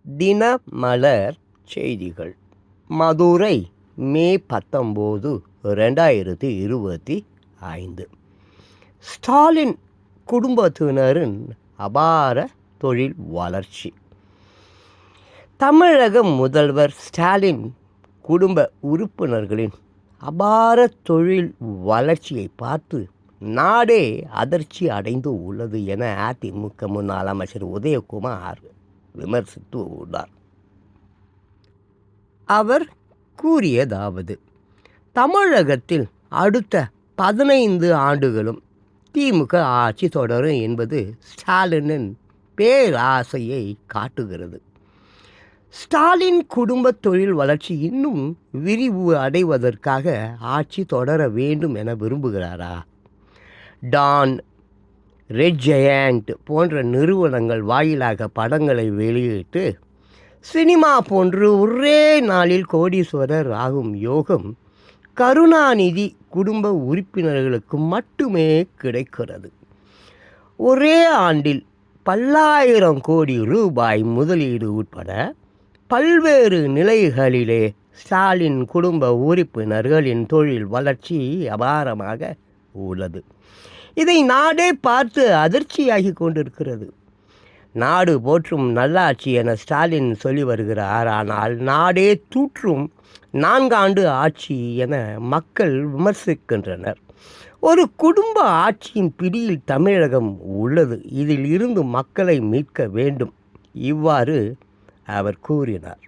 தினமலர் செய்திகள். மதுரை, மே 19, 2025. ஸ்டாலின் குடும்பத்தினரின் அபார தொழில் வளர்ச்சி. தமிழக முதல்வர் ஸ்டாலின் குடும்ப உறுப்பினர்களின் அபார தொழில் வளர்ச்சியை பார்த்து நாடே அதிர்ச்சி அடைந்து உள்ளது என அதிமுக முன்னாள் அமைச்சர் உதயகுமார் விமர்சித்து உள்ளார். அவர் கூறியதாவது: தமிழகத்தில் அடுத்த 15 ஆண்டுகளும் திமுக ஆட்சி தொடரும் என்பது ஸ்டாலினின் பேராசையை காட்டுகிறது. ஸ்டாலின் குடும்ப தொழில் வளர்ச்சி இன்னும் விரிவு அடைவதற்காக ஆட்சி தொடர வேண்டும் என விரும்புகிறாரா? டான், ரெட் ஜெயண்ட் போன்ற நிறுவனங்கள் வாயிலாக படங்களை வெளியிட்டு சினிமா போன்று ஒரே நாளில் கோடீஸ்வரர் ஆகும் யோகம் கருணாநிதி குடும்ப உறுப்பினர்களுக்கு மட்டுமே கிடைக்கிறது. ஒரே ஆண்டில் பல்லாயிரம் கோடி ரூபாய் முதலீடு உட்பட பல்வேறு நிலைகளிலே ஸ்டாலின் குடும்ப உறுப்பினர்களின் தொழில் வளர்ச்சி அபாரமாக உள்ளது. இதை நாடே பார்த்து அதிர்ச்சியாகி கொண்டிருக்கிறது. நாடு போற்றும் நல்லாட்சி என ஸ்டாலின் சொல்லி வருகிறார். ஆனால் நாடே தூற்றும் 4 ஆண்டு ஆட்சி என மக்கள் விமர்சிக்கின்றனர். ஒரு குடும்ப ஆட்சியின் பிடியில் தமிழகம் உள்ளது. இதில் இருந்து மக்களை மீட்க வேண்டும். இவ்வாறு அவர் கூறினார்.